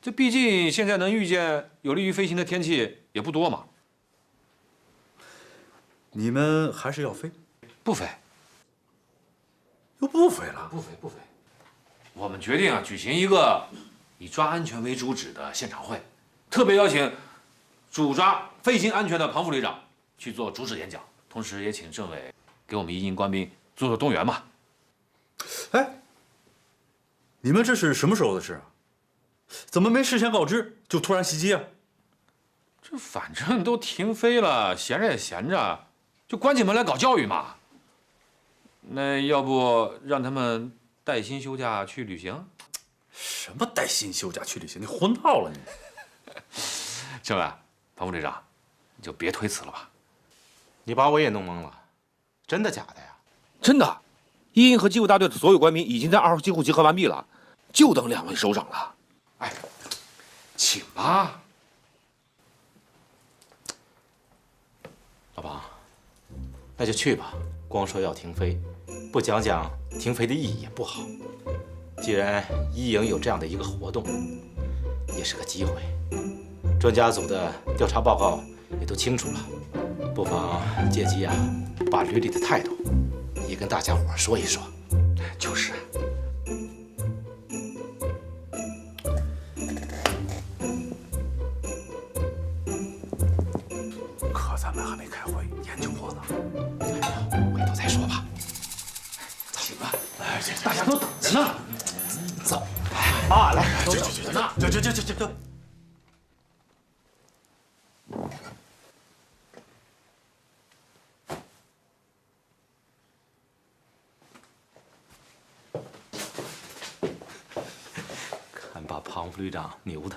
这毕竟现在能遇见有利于飞行的天气也不多嘛。你们还是要飞？不飞。又不飞了？不飞。我们决定啊，举行一个以抓安全为主旨的现场会，特别邀请主抓飞行安全的庞副旅长去做主旨演讲，同同时也请政委给我们一营官兵做动员嘛。哎，你们这是什么时候的事啊？怎么没事先告知就突然袭击啊？这反正都停飞了，闲着也闲着，就关起门来搞教育嘛。那要不让他们带薪休假去旅行？什么带薪休假去旅行？你胡闹了你！政委，庞副队长，你就别推辞了吧。你把我也弄懵了，真的假的呀？真的，一营和机务大队的所有官兵已经在2号机库集合完毕了，就等2位首长了。哎，请吧。老庞，那就去吧。光说要停飞，不讲讲停飞的意义也不好。既然一营有这样的一个活动，也是个机会。专家组的调查报告也都清楚了，不妨借机啊，把旅里的态度也跟大家伙说一说。就是。可咱们还没开会，研究过呢。回头再说吧。请吧。哎，大家都等着呢。走。啊，来，这，看把庞副旅长牛的。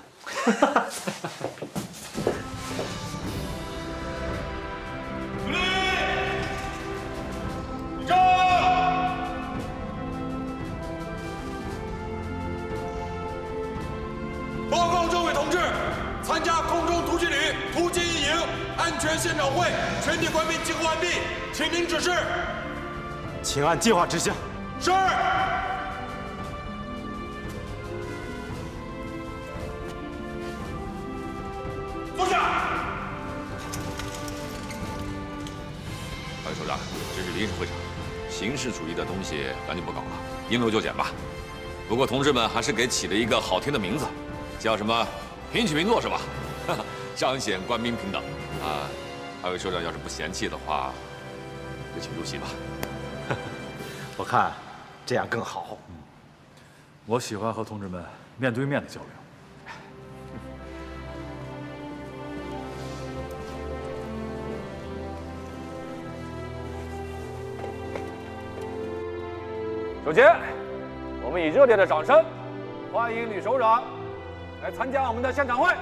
报告政委同志，参加空中突击旅突击一营安全现场会，全体官兵集合完毕，请您指示。请按计划执行。是。坐下。各位首长，这是临时会场，形式主义的东西咱就不搞了，应留就简吧。不过同志们还是给起了一个好听的名字。叫什么？平起平坐是吧？彰显官兵平等啊！二位首长要是不嫌弃的话，就请入席吧。我看这样更好。我喜欢和同志们面对面的交流。首先，我们以热烈的掌声欢迎吕首长来参加我们的现场会。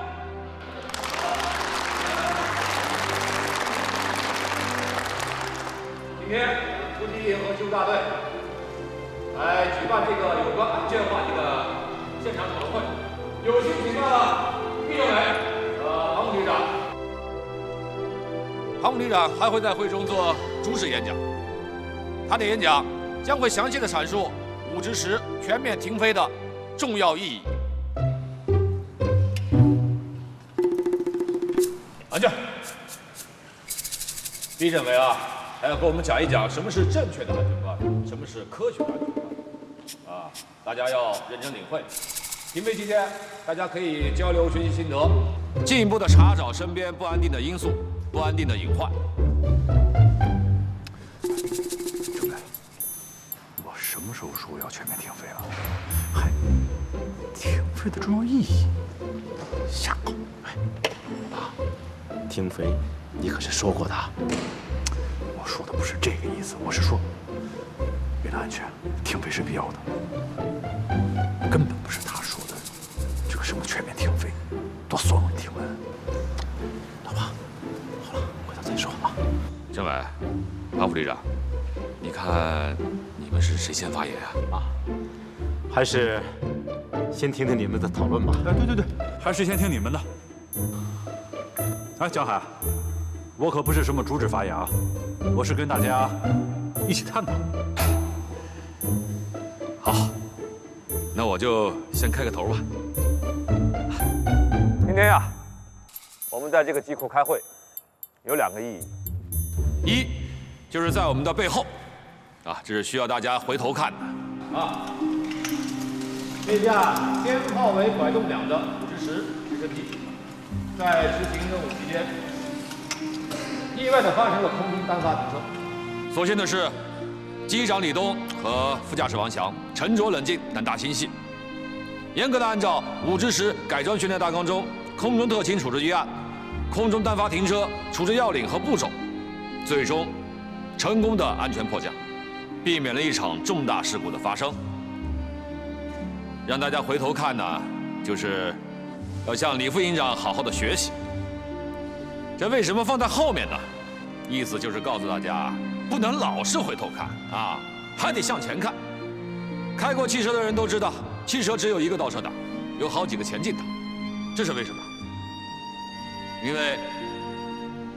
今天突击营和机务大队来举办这个有关安全话题的现场讨论会，有幸请到了毕政委和庞副旅长。庞副旅长还会在会中做主旨演讲，他的演讲将会详细的阐述5之10全面停飞的重要意义。安静。毕政委啊，还要跟我们讲一讲什么是正确的安全观，什么是科学的安全观。啊，大家要认真领会。停飞期间，大家可以交流学习心得，进一步的查找身边不安定的因素、不安定的隐患。政委，我什么时候说要全面停飞了？还停飞的重要意义？瞎搞！哎，爸，停飞，你可是说过的。我说的不是这个意思，我是说，为了安全，停飞是必要的，根本不是他说的这个什么全面停飞，多损我听闻。老爸，好了，回头再说啊。政委，庞副旅长，你看你们是谁先发言啊？还是先听听你们的讨论吧。哎，对，还是先听你们的。哎，江海，我可不是什么主旨发言啊，我是跟大家一起探讨。好，那我就先开个头吧。今天呀，我们在这个机库开会，有2个意义。一，就是在我们的背后，啊，这是需要大家回头看的啊。这架天炮尾拐动2的5之10直升机，在执行任务期间，意外地发生了空中单发停车。所幸的是，机长李东和副驾驶王翔沉着冷静、胆大心细，严格地按照5之10改装训练大纲中空中特勤处置预案、空中单发停车处置要领和步骤，最终成功地安全迫降，避免了一场重大事故的发生。让大家回头看呢，就是要向李副营长好好的学习。这为什么放在后面呢？意思就是告诉大家，不能老是回头看啊，还得向前看。开过汽车的人都知道，汽车只有一个倒车档，有好几个前进档。这是为什么？因为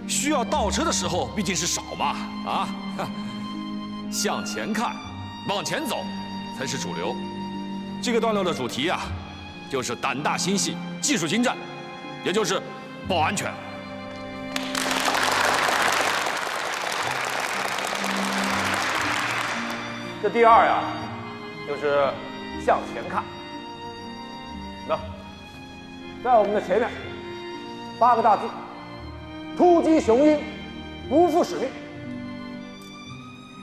需要倒车的时候毕竟是少嘛，啊，向前看，往前走才是主流。这个段落的主题啊，就是胆大心细、技术精湛，也就是保安全。这第二呀，就是向前看。那在我们的前面8个大字：突击雄鹰，不负使命。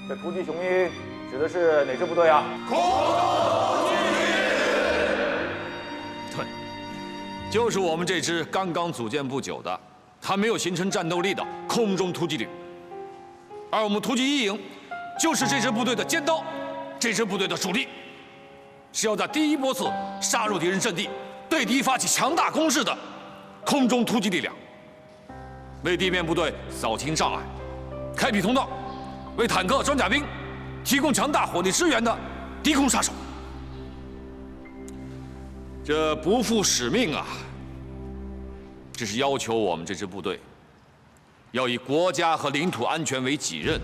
这突击雄鹰指的是哪支部队啊？空中突击旅。对，就是我们这支刚刚组建不久的、还没有形成战斗力的空中突击旅。而我们突击1营就是这支部队的尖刀，这支部队的主力，是要在第一波次杀入敌人阵地，对敌发起强大攻势的空中突击力量，为地面部队扫清障碍、开辟通道，为坦克、装甲兵提供强大火力支援的低空杀手。这不负使命啊，这是要求我们这支部队要以国家和领土安全为己任。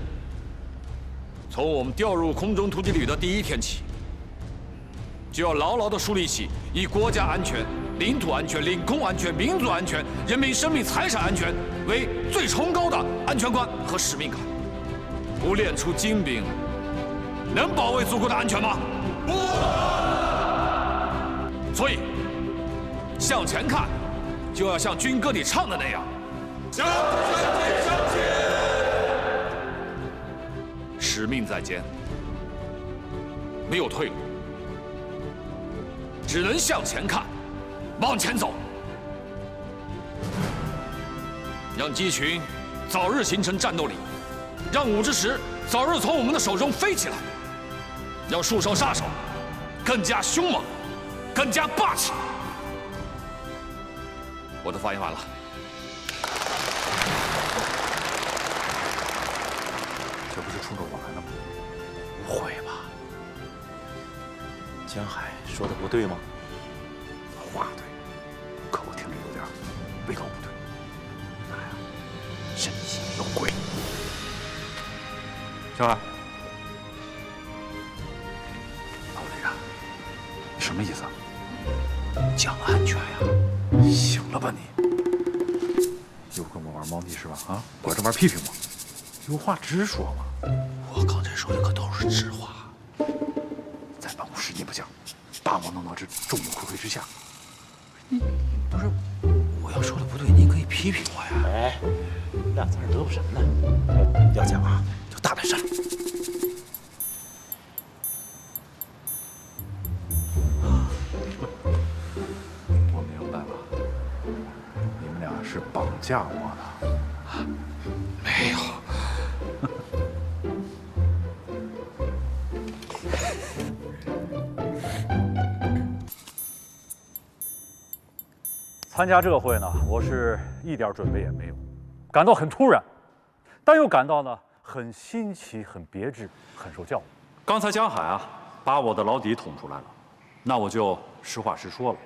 从我们调入空中突击旅的第1天起，就要牢牢地树立起以国家安全、领土安全、领空安全、民族安全、人民生命财产安全为最崇高的安全观和使命感。不练出精兵，能保卫祖国的安全吗？不能。所以，向前看，就要像军歌里唱的那样，向前，向前。使命在肩，没有退路，只能向前看，往前走，让机群早日形成战斗力，让5之10早日从我们的手中飞起来，让树梢杀手更加凶猛，更加霸气。我的发言完了。这不是冲着我来的吗？不会吧？江海说的不对吗？话对，可我听着有点味道不对。他呀，身心有鬼。江海，老队长，你什么意思啊？讲安全呀！行了吧你？又跟我玩猫腻是吧？啊，我这玩批评我，有话直说嘛。我刚才说的可都是实话。在办公室你不讲，大我弄到这众目睽睽之下。不是，我要说的不对，您可以批评我呀。哎，那咱嘚啵什么呢？要讲啊，就大点声。我明白了，你们俩是绑架我的。没有。参加这个会呢，我是一点准备也没有，感到很突然，但又感到呢很新奇、很别致、很受教育。刚才江海啊把我的老底捅出来了，那我就实话实说了。